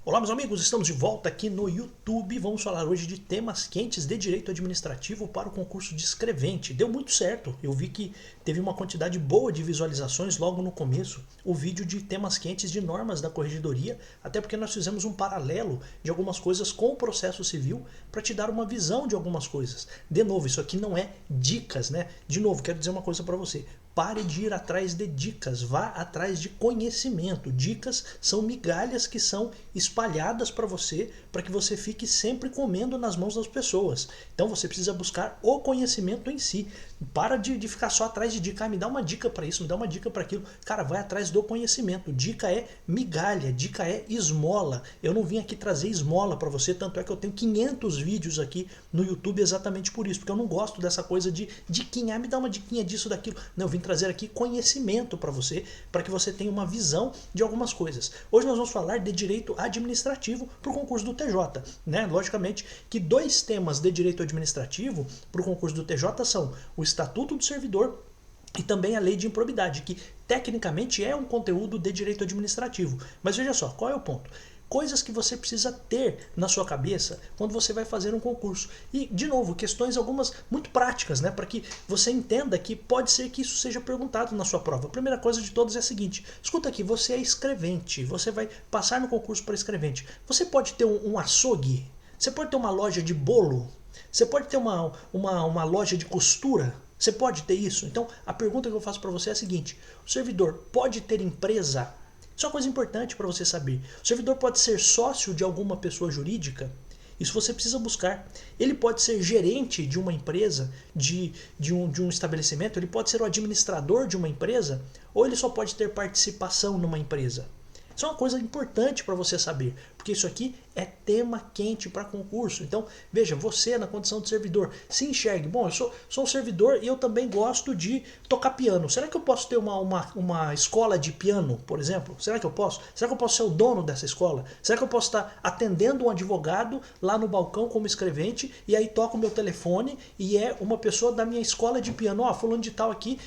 Olá, meus amigos, estamos de volta aqui no YouTube. Vamos falar hoje de temas quentes de direito administrativo para o concurso de escrevente. Deu muito certo, eu vi que teve uma quantidade boa de visualizações logo no começo, o vídeo de temas quentes de normas da corregedoria, até porque nós fizemos um paralelo de algumas coisas com o processo civil para te dar uma visão de algumas coisas. De novo, isso aqui não é dicas, né? De novo, quero dizer uma coisa para você. Pare de ir atrás de dicas, vá atrás de conhecimento. Dicas são migalhas que são espalhadas para você, para que você fique sempre comendo nas mãos das pessoas. Então você precisa buscar o conhecimento em si. Para de ficar só atrás de dica. Me dá uma dica para isso, me dá uma dica para aquilo. Cara, vai atrás do conhecimento. Dica é migalha, dica é esmola. Eu não vim aqui trazer esmola para você, tanto é que eu tenho 500 vídeos aqui no YouTube exatamente por isso, porque eu não gosto dessa coisa de diquinha, me dá uma diquinha disso, daquilo. Não, eu vim trazer aqui conhecimento para você, para que você tenha uma visão de algumas coisas. Hoje nós vamos falar de direito administrativo para o concurso do TJ, né? Logicamente que dois temas de direito administrativo para o concurso do TJ são o Estatuto do Servidor e também a lei de improbidade, que tecnicamente é um conteúdo de direito administrativo. Mas veja só, qual é o ponto? Coisas que você precisa ter na sua cabeça quando você vai fazer um concurso. E, de novo, questões algumas muito práticas, né? Para que você entenda que pode ser que isso seja perguntado na sua prova. A primeira coisa de todas é a seguinte: escuta aqui, você é escrevente, você vai passar no concurso para escrevente. Você pode ter um açougue? Você pode ter uma loja de bolo? Você pode ter uma loja de costura? Você pode ter isso? Então, a pergunta que eu faço para você é a seguinte: o servidor pode ter empresa? Isso é uma coisa importante para você saber. O servidor pode ser sócio de alguma pessoa jurídica? Isso você precisa buscar. Ele pode ser gerente de uma empresa, de um estabelecimento? Ele pode ser o administrador de uma empresa? Ou ele só pode ter participação numa empresa? Isso é uma coisa importante para você saber, porque isso aqui é tema quente para concurso. Então, veja, você na condição de servidor, se enxergue. Bom, eu sou um servidor e eu também gosto de tocar piano. Será que eu posso ter uma escola de piano, por exemplo? Será que eu posso? Será que eu posso ser o dono dessa escola? Será que eu posso estar atendendo um advogado lá no balcão como escrevente e aí toco o meu telefone e é uma pessoa da minha escola de piano? Ó, fulano de tal aqui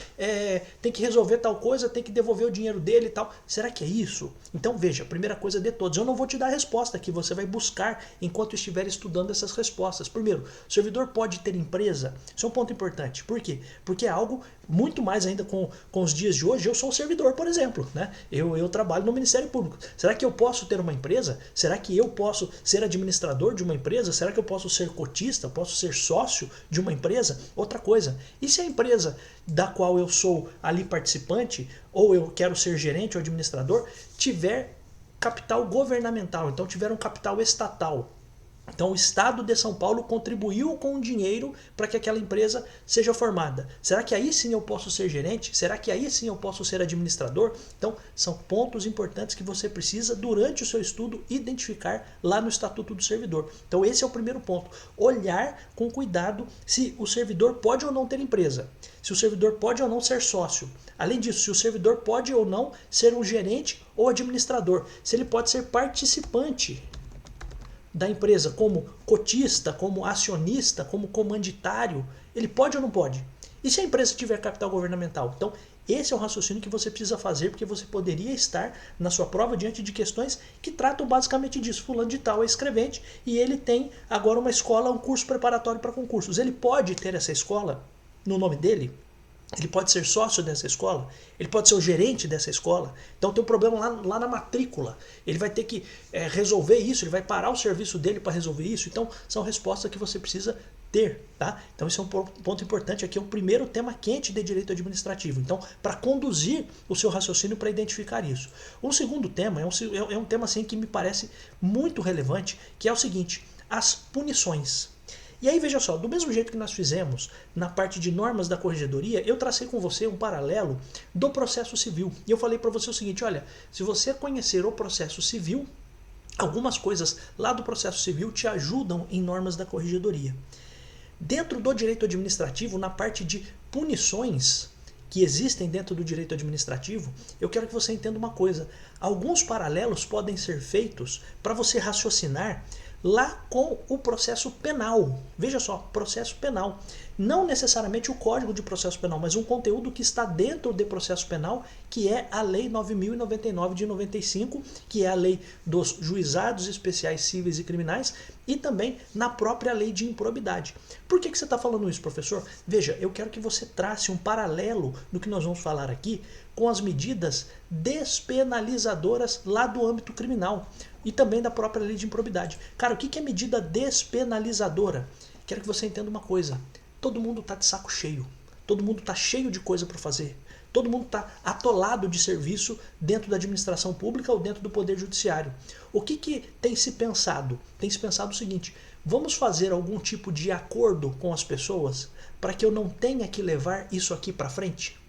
tem que resolver tal coisa, tem que devolver o dinheiro dele e tal. Será que é isso? Então veja, primeira coisa de todos, eu não vou te dar a resposta aqui, você vai buscar enquanto estiver estudando essas respostas. Primeiro, o servidor pode ter empresa? Isso é um ponto importante. Por quê? Porque é algo muito mais ainda com os dias de hoje. Eu sou um servidor, por exemplo, né? Eu trabalho no Ministério Público. Será que eu posso ter uma empresa? Será que eu posso ser administrador de uma empresa? Será que eu posso ser cotista? Posso ser sócio de uma empresa? Outra coisa, e se a empresa da qual eu sou ali participante, ou eu quero ser gerente ou administrador, tiver capital governamental, então tiver um capital estatal? Então o Estado de São Paulo contribuiu com o dinheiro para que aquela empresa seja formada. Será que aí sim eu posso ser gerente? Será que aí sim eu posso ser administrador? Então são pontos importantes que você precisa durante o seu estudo identificar lá no Estatuto do Servidor. Então esse é o primeiro ponto. Olhar com cuidado se o servidor pode ou não ter empresa. Se o servidor pode ou não ser sócio. Além disso, se o servidor pode ou não ser um gerente ou administrador. Se ele pode ser participante da empresa como cotista, como acionista, como comanditário, ele pode ou não pode? E se a empresa tiver capital governamental? Então, esse é o raciocínio que você precisa fazer, porque você poderia estar na sua prova diante de questões que tratam basicamente disso. Fulano de tal é escrevente e ele tem agora uma escola, um curso preparatório para concursos. Ele pode ter essa escola no nome dele? Ele pode ser sócio dessa escola, ele pode ser o gerente dessa escola. Então tem um problema lá na matrícula. Ele vai ter que resolver isso, ele vai parar o serviço dele para resolver isso. Então são respostas que você precisa ter, tá? Então esse é um ponto importante aqui, é o primeiro tema quente de direito administrativo. Então, para conduzir o seu raciocínio para identificar isso. Um segundo tema é um tema assim que me parece muito relevante, que é o seguinte: as punições. E aí veja só, do mesmo jeito que nós fizemos na parte de normas da corregedoria, eu tracei com você um paralelo do processo civil. E eu falei para você o seguinte: olha, se você conhecer o processo civil, algumas coisas lá do processo civil te ajudam em normas da corregedoria. Dentro do direito administrativo, na parte de punições que existem dentro do direito administrativo, eu quero que você entenda uma coisa: alguns paralelos podem ser feitos para você raciocinar lá com o processo penal. Veja só, processo penal. Não necessariamente o Código de Processo Penal, mas um conteúdo que está dentro do processo penal, que é a Lei 9.099 de 95, que é a lei dos juizados especiais cíveis e criminais, e também na própria lei de improbidade. Por que você está falando isso, professor? Veja, eu quero que você trace um paralelo do que nós vamos falar aqui com as medidas despenalizadoras lá do âmbito criminal e também da própria lei de improbidade. Cara, o que é medida despenalizadora? Quero que você entenda uma coisa. Todo mundo está de saco cheio. Todo mundo está cheio de coisa para fazer. Todo mundo está atolado de serviço dentro da administração pública ou dentro do Poder Judiciário. O que tem se pensado? Tem se pensado o seguinte: vamos fazer algum tipo de acordo com as pessoas para que eu não tenha que levar isso aqui para frente?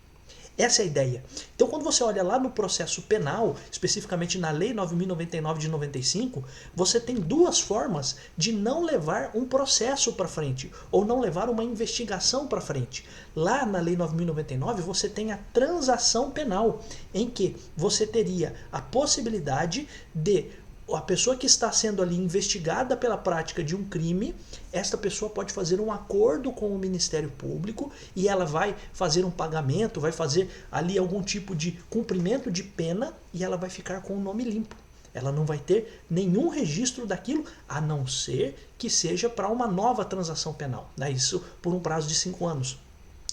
Essa é a ideia. Então, quando você olha lá no processo penal, especificamente na Lei 9.099 de 95, você tem duas formas de não levar um processo para frente, ou não levar uma investigação para frente. Lá na Lei 9.099, você tem a transação penal, em que você teria a possibilidade de a pessoa que está sendo ali investigada pela prática de um crime, esta pessoa pode fazer um acordo com o Ministério Público e ela vai fazer um pagamento, vai fazer ali algum tipo de cumprimento de pena e ela vai ficar com o nome limpo. Ela não vai ter nenhum registro daquilo, a não ser que seja para uma nova transação penal, né? Isso por um prazo de 5 anos.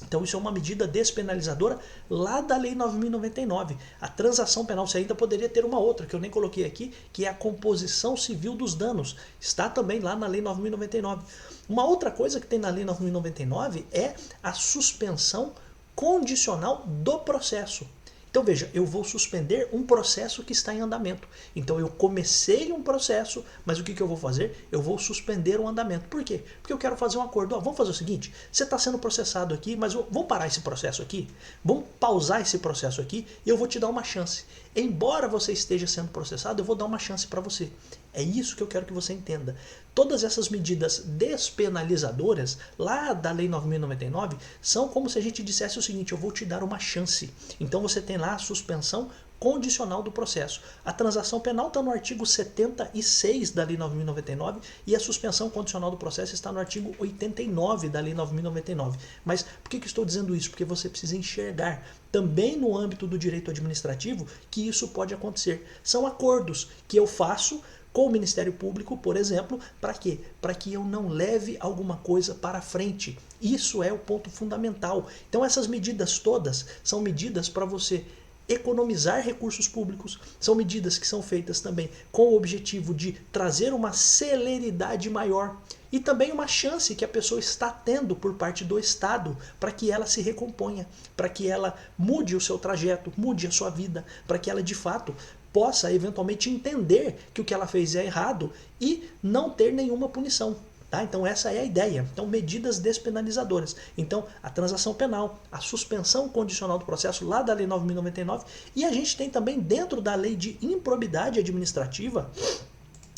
Então isso é uma medida despenalizadora lá da Lei 9.099. A transação penal, você ainda poderia ter uma outra, que eu nem coloquei aqui, que é a composição civil dos danos. Está também lá na Lei 9.099. Uma outra coisa que tem na Lei 9.099 é a suspensão condicional do processo. Então veja, eu vou suspender um processo que está em andamento. Então eu comecei um processo, mas o que eu vou fazer? Eu vou suspender o andamento. Por quê? Porque eu quero fazer um acordo. Vamos fazer o seguinte, você está sendo processado aqui, mas vamos parar esse processo aqui? Vamos pausar esse processo aqui e eu vou te dar uma chance. Embora você esteja sendo processado, eu vou dar uma chance para você. É isso que eu quero que você entenda. Todas essas medidas despenalizadoras, lá da Lei 9.099, são como se a gente dissesse o seguinte: eu vou te dar uma chance. Então você tem lá a suspensão condicional do processo. A transação penal está no artigo 76 da Lei 9.099 e a suspensão condicional do processo está no artigo 89 da Lei 9.099. Mas por que estou dizendo isso? Porque você precisa enxergar também no âmbito do direito administrativo que isso pode acontecer. São acordos que eu faço com o Ministério Público, por exemplo, para quê? Para que eu não leve alguma coisa para frente. Isso é o ponto fundamental. Então essas medidas todas são medidas para você economizar recursos públicos, são medidas que são feitas também com o objetivo de trazer uma celeridade maior e também uma chance que a pessoa está tendo por parte do Estado para que ela se recomponha, para que ela mude o seu trajeto, mude a sua vida, para que ela de fato possa eventualmente entender que o que ela fez é errado e não ter nenhuma punição. Tá? Então essa é a ideia. Então medidas despenalizadoras. Então a transação penal, a suspensão condicional do processo lá da Lei 9.099 e a gente tem também dentro da Lei de Improbidade Administrativa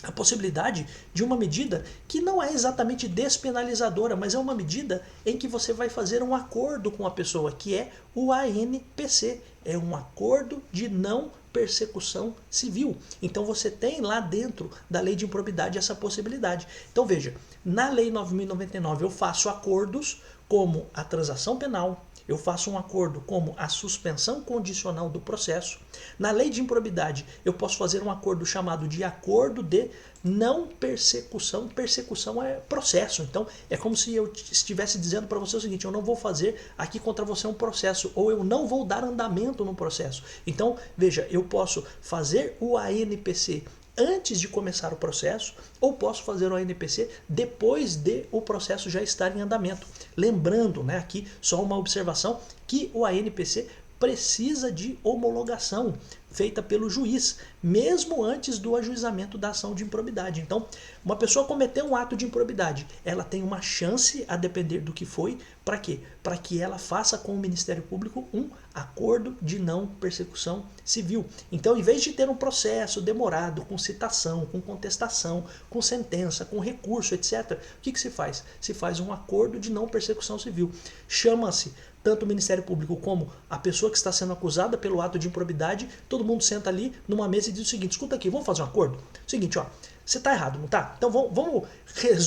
a possibilidade de uma medida que não é exatamente despenalizadora, mas é uma medida em que você vai fazer um acordo com a pessoa, que é o ANPC. É um acordo de não persecução civil. Então você tem lá dentro da Lei de Improbidade essa possibilidade. Então veja, na Lei 9.099 eu faço acordos como a transação penal, eu faço um acordo como a suspensão condicional do processo. Na Lei de Improbidade, eu posso fazer um acordo chamado de acordo de não persecução. Persecução é processo. Então, é como se eu estivesse dizendo para você o seguinte: eu não vou fazer aqui contra você um processo, ou eu não vou dar andamento no processo. Então, veja, eu posso fazer o ANPC antes de começar o processo, ou posso fazer o ANPC depois de o processo já estar em andamento. Lembrando, né, aqui só uma observação, que o ANPC precisa de homologação feita pelo juiz, mesmo antes do ajuizamento da ação de improbidade. Então, uma pessoa cometeu um ato de improbidade, ela tem uma chance, a depender do que foi, para quê? Para que ela faça com o Ministério Público um acordo de não persecução civil. Então, em vez de ter um processo demorado, com citação, com contestação, com sentença, com recurso, etc., o que se faz? Se faz um acordo de não persecução civil. Chama-se tanto o Ministério Público como a pessoa que está sendo acusada pelo ato de improbidade, todo mundo senta ali numa mesa e diz o seguinte: escuta aqui, vamos fazer um acordo? Seguinte, ó, Você está errado, não está? Então vamos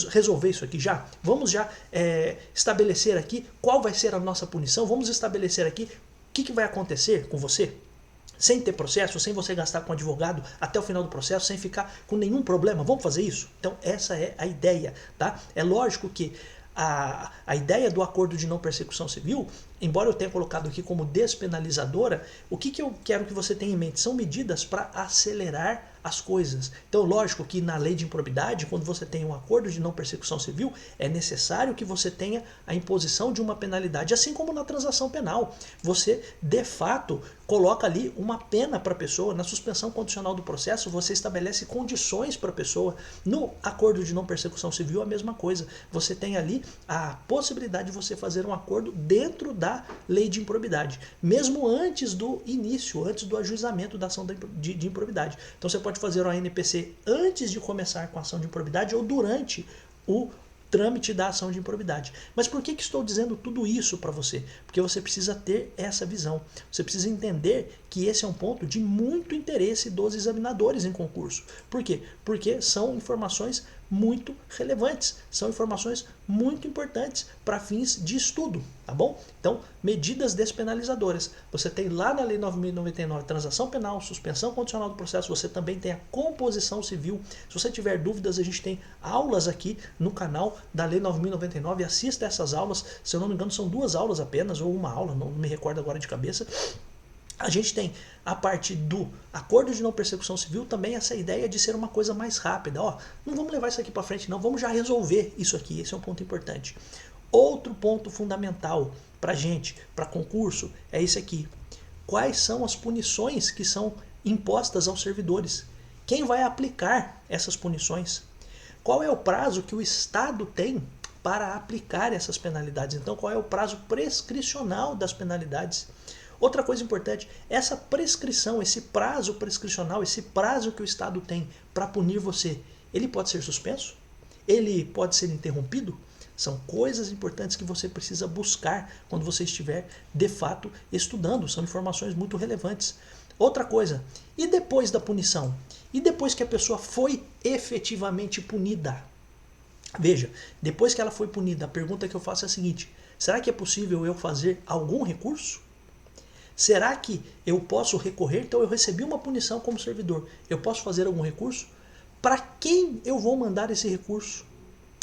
resolver isso aqui já? Vamos já estabelecer aqui qual vai ser a nossa punição? Vamos estabelecer aqui o que vai acontecer com você? Sem ter processo, sem você gastar com advogado até o final do processo, sem ficar com nenhum problema. Vamos fazer isso? Então essa é a ideia, tá? É lógico que a ideia do acordo de não persecução civil, embora eu tenha colocado aqui como despenalizadora, o que eu quero que você tenha em mente? São medidas para acelerar as coisas. Então, lógico que na lei de improbidade, quando você tem um acordo de não persecução civil, é necessário que você tenha a imposição de uma penalidade, assim como na transação penal. Você, de fato, coloca ali uma pena para a pessoa. Na suspensão condicional do processo, você estabelece condições para a pessoa. No acordo de não persecução civil, a mesma coisa. Você tem ali a possibilidade de você fazer um acordo dentro da lei de improbidade, mesmo antes do início, antes do ajuizamento da ação de improbidade. Então você pode fazer o ANPC antes de começar com a ação de improbidade ou durante o trâmite da ação de improbidade. Mas por que estou dizendo tudo isso para você? Porque você precisa ter essa visão. Você precisa entender que esse é um ponto de muito interesse dos examinadores em concurso. Por quê? Porque são informações muito relevantes, são informações muito importantes para fins de estudo, tá bom? Então, medidas despenalizadoras. Você tem lá na Lei 9.099 transação penal, suspensão condicional do processo, você também tem a composição civil. Se você tiver dúvidas, a gente tem aulas aqui no canal da Lei 9.099, assista essas aulas, se eu não me engano são 2 aulas apenas, ou uma aula, não me recordo agora de cabeça. A gente tem a parte do acordo de não persecução civil também essa ideia de ser uma coisa mais rápida. Ó, não vamos levar isso aqui para frente não, vamos já resolver isso aqui, esse é um ponto importante. Outro ponto fundamental para gente, para concurso, é esse aqui. Quais são as punições que são impostas aos servidores? Quem vai aplicar essas punições? Qual é o prazo que o Estado tem para aplicar essas penalidades? Então, qual é o prazo prescricional das penalidades? Outra coisa importante, essa prescrição, esse prazo prescricional, esse prazo que o Estado tem para punir você, ele pode ser suspenso? Ele pode ser interrompido? São coisas importantes que você precisa buscar quando você estiver, de fato, estudando. São informações muito relevantes. Outra coisa, e depois da punição? E depois que a pessoa foi efetivamente punida? Veja, depois que ela foi punida, a pergunta que eu faço é a seguinte: será que é possível eu fazer algum recurso? Será que eu posso recorrer? Então eu recebi uma punição como servidor. Eu posso fazer algum recurso? Para quem eu vou mandar esse recurso?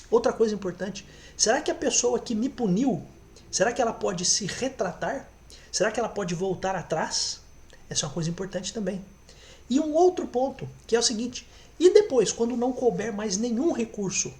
Outra coisa importante, será que a pessoa que me puniu, será que ela pode se retratar? Será que ela pode voltar atrás? Essa é uma coisa importante também. E um outro ponto, que é o seguinte, e depois, quando não couber mais nenhum recurso,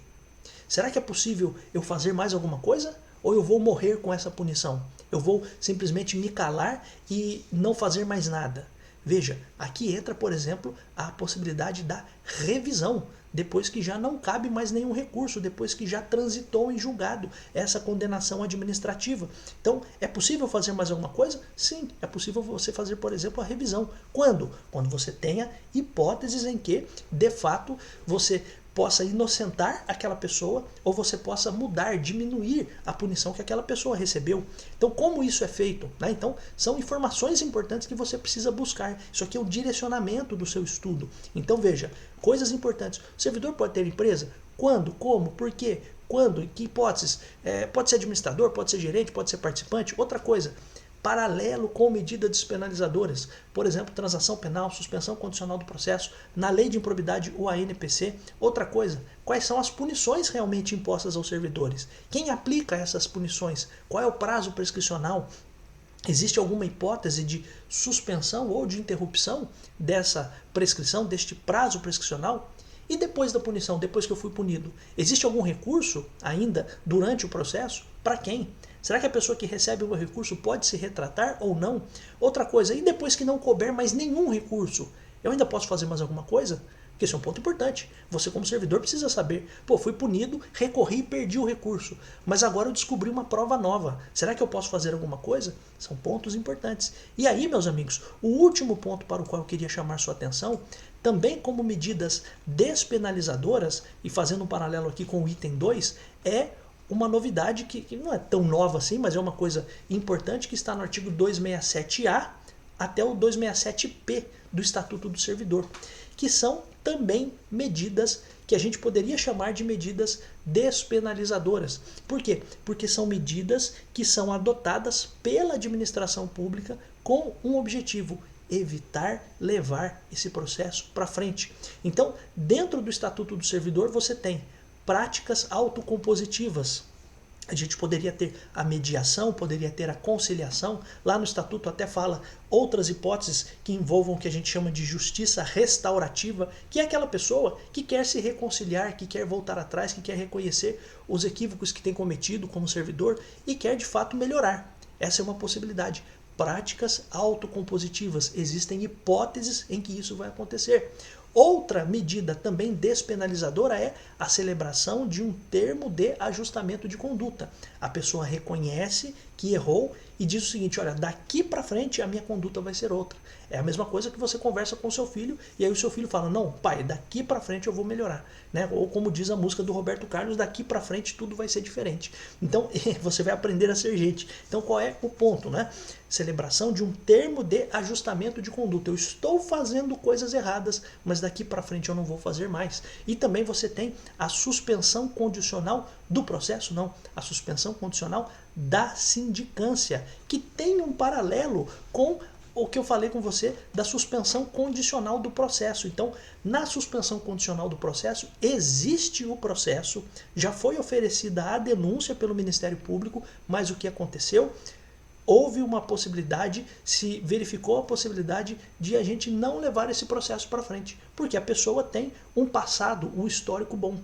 será que é possível eu fazer mais alguma coisa? Ou eu vou morrer com essa punição? Eu vou simplesmente me calar e não fazer mais nada? Veja, aqui entra, por exemplo, a possibilidade da revisão, depois que já não cabe mais nenhum recurso, depois que já transitou em julgado essa condenação administrativa. Então, é possível fazer mais alguma coisa? Sim, é possível você fazer, por exemplo, a revisão. Quando? Quando você tenha hipóteses em que, de fato, você possa inocentar aquela pessoa ou você possa mudar, diminuir a punição que aquela pessoa recebeu. Então, como isso é feito? Né? Então, são informações importantes que você precisa buscar. Isso aqui é o direcionamento do seu estudo. Então, veja, coisas importantes. O servidor pode ter empresa? Quando? Como? Por quê? Quando? Em que hipóteses? Pode ser administrador, pode ser gerente, pode ser participante. Outra coisa, paralelo com medidas despenalizadoras, por exemplo, transação penal, suspensão condicional do processo, na lei de improbidade, o ANPC. Outra coisa, quais são as punições realmente impostas aos servidores? Quem aplica essas punições? Qual é o prazo prescricional? Existe alguma hipótese de suspensão ou de interrupção dessa prescrição, deste prazo prescricional? E depois da punição, depois que eu fui punido, existe algum recurso ainda durante o processo? Para quem? Será que a pessoa que recebe o recurso pode se retratar ou não? Outra coisa, e depois que não couber mais nenhum recurso, eu ainda posso fazer mais alguma coisa? Porque esse é um ponto importante. Você como servidor precisa saber, fui punido, recorri e perdi o recurso, mas agora eu descobri uma prova nova. Será que eu posso fazer alguma coisa? São pontos importantes. E aí, meus amigos, o último ponto para o qual eu queria chamar sua atenção, também como medidas despenalizadoras, e fazendo um paralelo aqui com o item 2, é uma novidade que não é tão nova assim, mas é uma coisa importante que está no artigo 267A até o 267P do Estatuto do Servidor, que são também medidas que a gente poderia chamar de medidas despenalizadoras. Por quê? Porque são medidas que são adotadas pela administração pública com um objetivo: evitar levar esse processo para frente. Então, dentro do Estatuto do Servidor, você tem práticas autocompositivas. A gente poderia ter a mediação, poderia ter a conciliação. Lá no Estatuto até fala outras hipóteses que envolvam o que a gente chama de justiça restaurativa, que é aquela pessoa que quer se reconciliar, que quer voltar atrás, que quer reconhecer os equívocos que tem cometido como servidor e quer de fato melhorar. Essa é uma possibilidade. Práticas autocompositivas. Existem hipóteses em que isso vai acontecer. Outra medida também despenalizadora é a celebração de um termo de ajustamento de conduta. A pessoa reconhece que errou e diz o seguinte: olha, daqui para frente a minha conduta vai ser outra. É a mesma coisa que você conversa com o seu filho e aí o seu filho fala: não, pai, daqui para frente eu vou melhorar. Né? Ou como diz a música do Roberto Carlos, daqui para frente tudo vai ser diferente. Então você vai aprender a ser gente. Então qual é o ponto? Né? Celebração de um termo de ajustamento de conduta. Eu estou fazendo coisas erradas, mas daqui para frente eu não vou fazer mais. E também você tem a suspensão condicional do processo, não, a suspensão condicional da sindicância, que tem um paralelo com o que eu falei com você da suspensão condicional do processo. Então, na suspensão condicional do processo, existe o processo, já foi oferecida a denúncia pelo Ministério Público, mas o que aconteceu? Houve uma possibilidade, se verificou a possibilidade de a gente não levar esse processo para frente, porque a pessoa tem um passado, um histórico bom.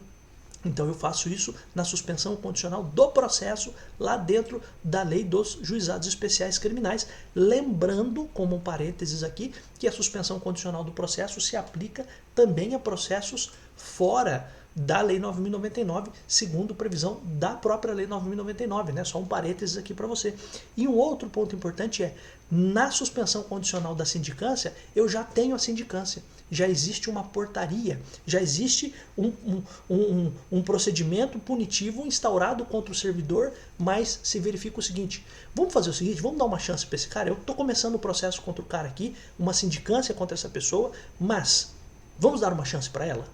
Então eu faço isso na suspensão condicional do processo lá dentro da lei dos juizados especiais criminais, lembrando, como um parênteses aqui, que a suspensão condicional do processo se aplica também a processos fora da Lei 9.099, segundo previsão da própria Lei 9.099, né? Só um parênteses aqui para você. E um outro ponto importante é, na suspensão condicional da sindicância, eu já tenho a sindicância, já existe uma portaria, já existe um procedimento punitivo instaurado contra o servidor, mas se verifica o seguinte: vamos fazer o seguinte, vamos dar uma chance para esse cara, eu estou começando o processo contra o cara aqui, uma sindicância contra essa pessoa, mas vamos dar uma chance para ela?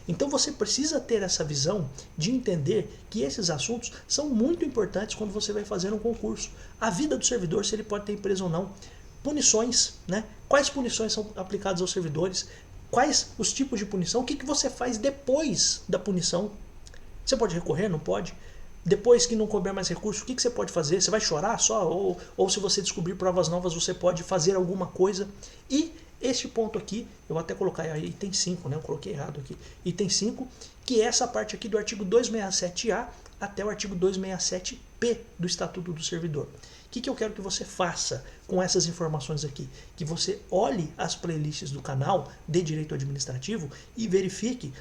Então você precisa ter essa visão de entender que esses assuntos são muito importantes quando você vai fazer um concurso. A vida do servidor, se ele pode ter empresa ou não. Punições, né? Quais punições são aplicadas aos servidores? Quais os tipos de punição? O que você faz depois da punição? Você pode recorrer? Não pode? Depois que não couber mais recurso, o que você pode fazer? Você vai chorar só? Ou se você descobrir provas novas, você pode fazer alguma coisa? E este ponto aqui, eu vou até colocar aí, item 5, né? Eu coloquei errado aqui. Item 5, que é essa parte aqui do artigo 267A até o artigo 267P do Estatuto do Servidor. O que eu quero que você faça com essas informações aqui? Que você olhe as playlists do canal de Direito Administrativo e verifique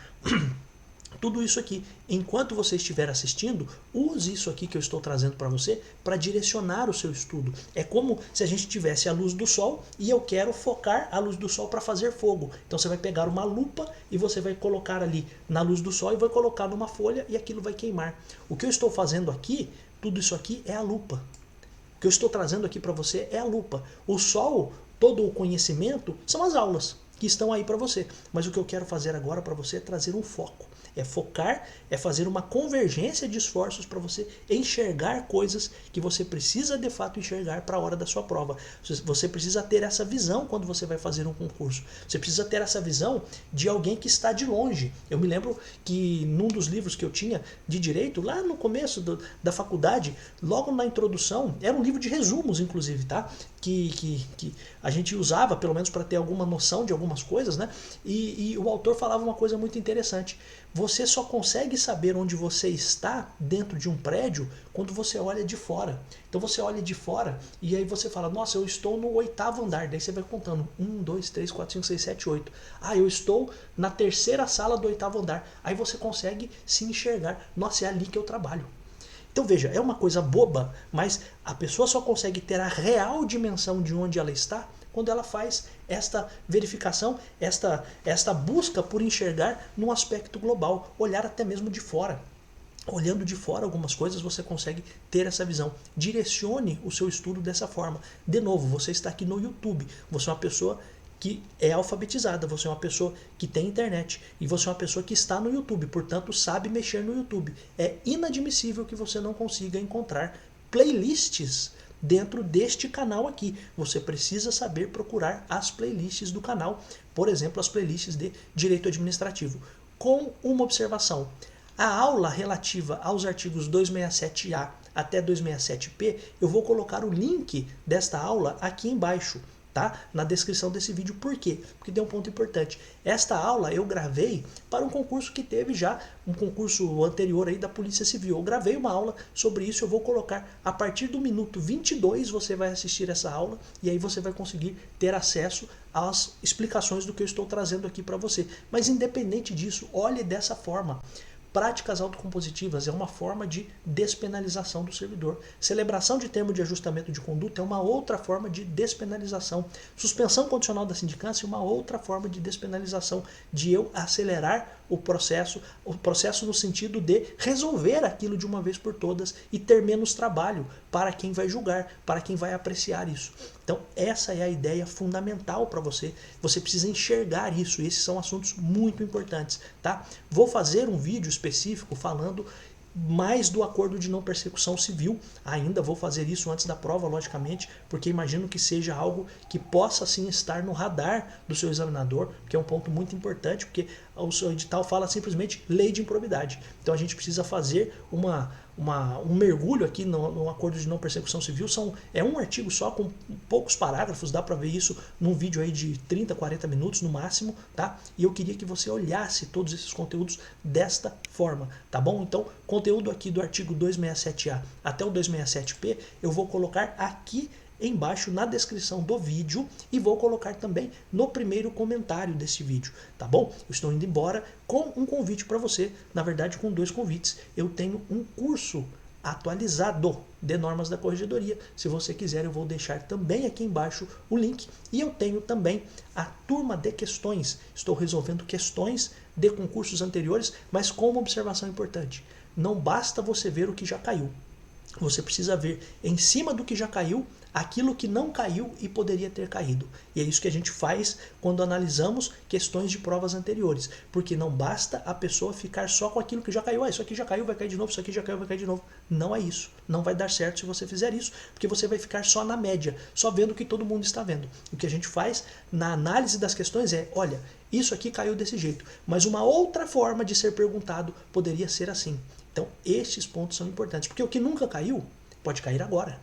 tudo isso aqui. Enquanto você estiver assistindo, use isso aqui que eu estou trazendo para você para direcionar o seu estudo. É como se a gente tivesse a luz do sol e eu quero focar a luz do sol para fazer fogo. Então você vai pegar uma lupa e você vai colocar ali na luz do sol e vai colocar numa folha e aquilo vai queimar. O que eu estou fazendo aqui, tudo isso aqui é a lupa. O que eu estou trazendo aqui para você é a lupa. O sol, todo o conhecimento, são as aulas que estão aí para você. Mas o que eu quero fazer agora para você é trazer um foco. É focar, é fazer uma convergência de esforços para você enxergar coisas que você precisa de fato enxergar para a hora da sua prova. Você precisa ter essa visão quando você vai fazer um concurso. Você precisa ter essa visão de alguém que está de longe. Eu me lembro que num dos livros que eu tinha de direito, lá no começo da faculdade, logo na introdução, era um livro de resumos, inclusive, tá? Que a gente usava, pelo menos para ter alguma noção de algumas coisas, né? E o autor falava uma coisa muito interessante. Você só consegue saber onde você está dentro de um prédio quando você olha de fora. Então você olha de fora e aí você fala: nossa, eu estou no 8º andar. Daí você vai contando 1, 2, 3, 4, 5, 6, 7, 8. Ah, eu estou na 3ª sala do 8º andar. Aí você consegue se enxergar. Nossa, é ali que eu trabalho. Então veja, é uma coisa boba, mas a pessoa só consegue ter a real dimensão de onde ela está quando ela faz esta verificação, esta busca por enxergar num aspecto global, olhar até mesmo de fora. Olhando de fora algumas coisas, você consegue ter essa visão. Direcione o seu estudo dessa forma. De novo, você está aqui no YouTube, você é uma pessoa que é alfabetizada, você é uma pessoa que tem internet e você é uma pessoa que está no YouTube, portanto sabe mexer no YouTube. É inadmissível que você não consiga encontrar playlists dentro deste canal aqui. Você precisa saber procurar as playlists do canal, por exemplo, as playlists de Direito Administrativo. Com uma observação: a aula relativa aos artigos 267A até 267P, eu vou colocar o link desta aula aqui embaixo, tá? Na descrição desse vídeo. Por quê? Porque tem um ponto importante. Esta aula eu gravei para um concurso que teve já, um concurso anterior aí da Polícia Civil. Eu gravei uma aula sobre isso, eu vou colocar a partir do minuto 22, você vai assistir essa aula e aí você vai conseguir ter acesso às explicações do que eu estou trazendo aqui para você. Mas independente disso, olhe dessa forma. Práticas autocompositivas é uma forma de despenalização do servidor. Celebração de termo de ajustamento de conduta é uma outra forma de despenalização. Suspensão condicional da sindicância é uma outra forma de despenalização, de eu acelerar o processo no sentido de resolver aquilo de uma vez por todas e ter menos trabalho para quem vai julgar, para quem vai apreciar isso. Então essa é a ideia fundamental para você. Você precisa enxergar isso. Esses são assuntos muito importantes, tá? Vou fazer um vídeo específico falando mais do acordo de não persecução civil. Ainda vou fazer isso antes da prova, logicamente, porque imagino que seja algo que possa sim estar no radar do seu examinador, que é um ponto muito importante, porque o seu edital fala simplesmente lei de improbidade. Então a gente precisa fazer um mergulho aqui no acordo de não persecução civil. É um artigo só com poucos parágrafos, dá para ver isso num vídeo aí de 30, 40 minutos no máximo, tá? E eu queria que você olhasse todos esses conteúdos desta forma, tá bom? Então, conteúdo aqui do artigo 267A até o 267P, eu vou colocar aqui embaixo na descrição do vídeo e vou colocar também no primeiro comentário desse vídeo, tá bom? Eu estou indo embora com um convite para você, na verdade com dois convites. Eu tenho um curso atualizado de normas da corregedoria. Se você quiser, eu vou deixar também aqui embaixo o link. E eu tenho também a turma de questões. Estou resolvendo questões de concursos anteriores, mas com uma observação importante. Não basta você ver o que já caiu. Você precisa ver em cima do que já caiu aquilo que não caiu e poderia ter caído. E é isso que a gente faz quando analisamos questões de provas anteriores. Porque não basta a pessoa ficar só com aquilo que já caiu. Ah, isso aqui já caiu, vai cair de novo, isso aqui já caiu, vai cair de novo. Não é isso. Não vai dar certo se você fizer isso, porque você vai ficar só na média, só vendo o que todo mundo está vendo. O que a gente faz na análise das questões é, olha, isso aqui caiu desse jeito, mas uma outra forma de ser perguntado poderia ser assim. Então, estes pontos são importantes, porque o que nunca caiu pode cair agora.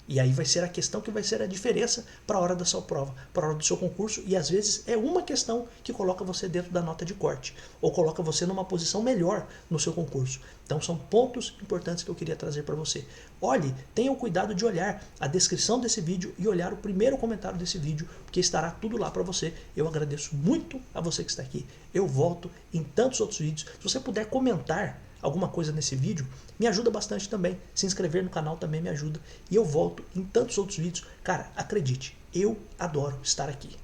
E aí vai ser a questão que vai ser a diferença para a hora da sua prova, para a hora do seu concurso, e às vezes é uma questão que coloca você dentro da nota de corte, ou coloca você numa posição melhor no seu concurso. Então são pontos importantes que eu queria trazer para você. Olhe, tenha o cuidado de olhar a descrição desse vídeo e olhar o primeiro comentário desse vídeo, porque estará tudo lá para você. Eu agradeço muito a você que está aqui. Eu volto em tantos outros vídeos. Se você puder comentar alguma coisa nesse vídeo, me ajuda bastante também. Se inscrever no canal também me ajuda. E eu volto em tantos outros vídeos. Cara, acredite, eu adoro estar aqui.